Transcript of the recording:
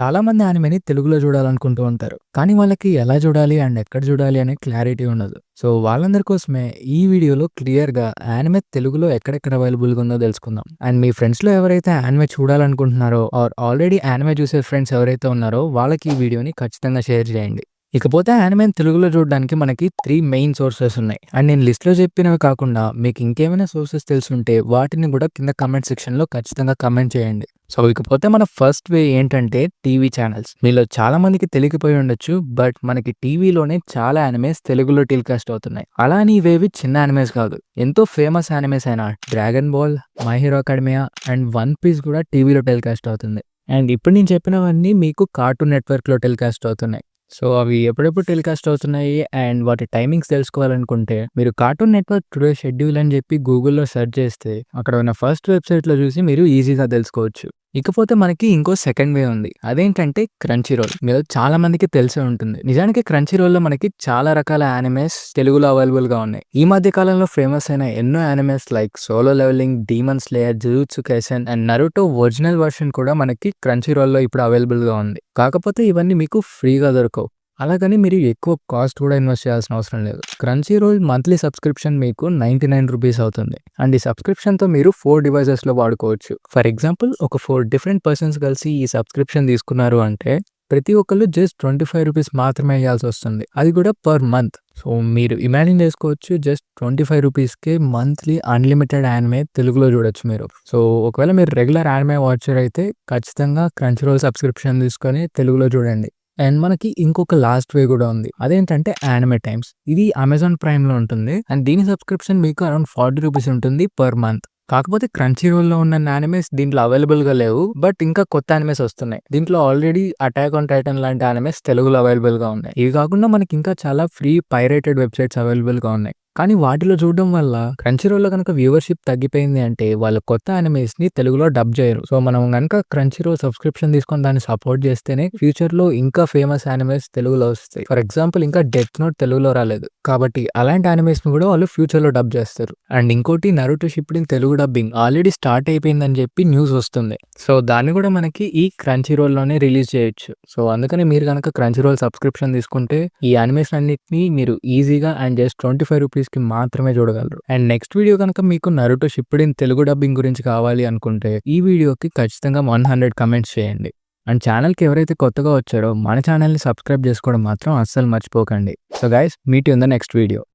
చాలా మంది యానిమేని తెలుగులో చూడాలనుకుంటూ ఉంటారు. కానీ వాళ్ళకి ఎలా చూడాలి అండ్ ఎక్కడ చూడాలి అనే క్లారిటీ ఉండదు. సో వాళ్ళందరి కోసమే ఈ వీడియోలో క్లియర్‌గా యానిమే తెలుగులో ఎక్కడెక్కడ అవైలబుల్‌గా ఉందో తెలుసుకుందాం. అండ్ మీ ఫ్రెండ్స్‌లో ఎవరైతే యానిమే చూడాలనుకుంటున్నారో ఆర్ ఆల్రెడీ యానిమే చూసే ఫ్రెండ్స్ ఎవరైతే ఉన్నారో వాళ్ళకి ఈ వీడియోని ఖచ్చితంగా షేర్ చేయండి. ఇకపోతే యానిమేని తెలుగులో చూడడానికి మనకి 3 మెయిన్ సోర్సెస్ ఉన్నాయి. అండ్ నేను లిస్ట్‌లో చెప్పినవి కాకుండా మీకు ఇంకేమైనా సోర్సెస్ తెలిసుంటే వాటిని కూడా కింద కామెంట్ సెక్షన్‌లో ఖచ్చితంగా కామెంట్ చేయండి. సో ఇకపోతే మన ఫస్ట్ వే ఏంటంటే టీవీ ఛానల్స్. మీలో చాలా మందికి తెలియకపోయి ఉండొచ్చు. బట్ మనకి టీవీలోనే చాలా యానిమేస్ తెలుగులో టెలికాస్ట్ అవుతున్నాయి. అలా అని ఇవేవి చిన్న యానిమేస్ కాదు. ఎంతో ఫేమస్ యానిమేస్ అయిన 'Dragon Ball', 'My Hero Academia' and 'One Piece' కూడా టీవీలో టెలికాస్ట్ అవుతుంది. అండ్ ఇప్పుడు నేను చెప్పినవన్నీ మీకు కార్టూన్ నెట్‌వర్క్‌లో టెలికాస్ట్ అవుతున్నాయి. సో అవి ఎప్పుడెప్పుడు టెలికాస్ట్ అవుతున్నాయి అండ్ వాటి టైమింగ్స్ తెలుసుకోవాలనుకుంటే మీరు కార్టూన్ నెట్వర్క్ టుడే షెడ్యూల్ అని చెప్పి గూగుల్‌లో సెర్చ్ చేస్తే అక్కడ ఉన్న ఫస్ట్ వెబ్‌సైట్‌లో చూసి మీరు ఈజీగా తెలుసుకోవచ్చు. ఇకపోతే మనకి ఇంకో సెకండ్ వే ఉంది. అదేంటంటే క్రంచీ రోల్. మీలో చాలా మందికి తెలిసే ఉంటుంది. నిజానికి క్రంచీ రోల్‌లో మనకి చాలా రకాల యానిమేస్ తెలుగులో అవైలబుల్‌గా ఉన్నాయి. ఈ మధ్య కాలంలో ఫేమస్ అయిన ఎన్నో animes like 'Solo Leveling', 'Demon Slayer', 'Jujutsu Kaisen' and 'Naruto' original version కూడా మనకి క్రంచీ రోల్‌లో ఇప్పుడు అవైలబుల్‌గా ఉంది. కాకపోతే ఇవన్నీ మీకు ఫ్రీగా దొరకవు. అలాగని మీరు ఎక్కువ కాస్ట్ కూడా ఇన్వెస్ట్ చేయాల్సిన అవసరం లేదు. క్రంచీ రోల్ మంత్లీ సబ్స్క్రిప్షన్ మీకు ₹99 అవుతుంది. అండ్ ఈ సబ్స్క్రిప్షన్‌తో మీరు 4 డివైసెస్‌లో వాడుకోవచ్చు. ఫర్ ఎగ్జాంపుల్ ఒక 4 డిఫరెంట్ పర్సన్స్ కలిసి ఈ సబ్స్క్రిప్షన్ తీసుకున్నారు అంటే ప్రతి ఒక్కళ్ళు జస్ట్ ₹25 మాత్రమే ఎయ్యాల్సొస్తుంది. అది కూడా పర్ మంత్. సో మీరు ఇమాజిన్ చేసుకోవచ్చు జస్ట్ ₹25కే మంత్లీ అన్‌లిమిటెడ్ యానిమే తెలుగులో చూడొచ్చు మీరు. సో ఒకవేళ మీరు రెగ్యులర్ యానిమే వాచర్ అయితే ఖచ్చితంగా క్రంచీ రోల్ సబ్స్క్రిప్షన్ తీసుకొని తెలుగులో చూడండి. అండ్ మనకి ఇంకొక లాస్ట్ వే కూడా ఉంది. అదేంటంటే యానిమే టైమ్స్. ఇది అమెజాన్ ప్రైమ్‌లో ఉంటుంది. అండ్ దీని సబ్స్క్రిప్షన్ మీకు అరౌండ్ ₹40 ఉంటుంది పర్ మంత్. కాకపోతే క్రంచీ రోల్‌లో ఉన్న యానిమేస్ దీంట్లో అవైలబుల్‌గా లేవు. బట్ ఇంకా కొత్త యానిమేస్ వస్తున్నాయి. దీంట్లో ఆల్రెడీ 'అటాక్ ఆన్ టైటన్' లాంటి యానిమేస్ తెలుగులో అవైలబుల్‌గా ఉన్నాయి. ఇవి కాకుండా మనకి ఇంకా చాలా ఫ్రీ పైరేటెడ్ వెబ్‌సైట్స్ అవైలబుల్‌గా ఉన్నాయి. కానీ వాటిలో చూడడం వల్ల క్రంచీ రోల్‌లో గనుక వ్యూవర్‌షిప్ తగ్గిపోయింది అంటే వాళ్ళు కొత్త యానిమేస్‌ని తెలుగులో డబ్ చేయరు. సో మనం గనుక క్రంచీ రోల్ సబ్స్క్రిప్షన్ తీసుకొని దాన్ని సపోర్ట్ చేస్తేనే ఫ్యూచర్‌లో ఇంకా ఫేమస్ యానిమేస్ తెలుగులో వస్తాయి. ఫర్ ఎగ్జాంపుల్ ఇంకా 'డెత్ నోట్' తెలుగులో రాలేదు. కాబట్టి అలాంటి యానిమేస్‌ని కూడా వాళ్ళు ఫ్యూచర్‌లో డబ్ చేస్తారు. అండ్ ఇంకోటి 'Naruto Shippuden' Telugu dubbing already start అయిపోయిందని చెప్పి న్యూస్ వస్తుంది. సో దాన్ని కూడా మనకి ఈ క్రంచీ రోల్‌లోనే రిలీజ్ చేయొచ్చు. సో అందుకని మీరు గనక క్రంచీ రోల్ సబ్స్క్రిప్షన్ తీసుకుంటే ఈ యానిమేస్ అన్నిటిని మీరు ఈజీగా అండ్ జస్ట్ ₹25కి మాత్రమే చూడగలరు. అండ్ నెక్స్ట్ వీడియో కనుక మీకు 'నరుటో షిప్పుడెన్' తెలుగు డబ్బింగ్ గురించి కావాలి అనుకుంటే ఈ వీడియోకి ఖచ్చితంగా 100 కమెంట్స్ చేయండి. అండ్ ఛానల్‌కి ఎవరైతే కొత్తగా వచ్చారో మన ఛానల్‌ని సబ్స్క్రైబ్ చేసుకోవడం మాత్రం అస్సలు మర్చిపోకండి. So guys meet you in the next video.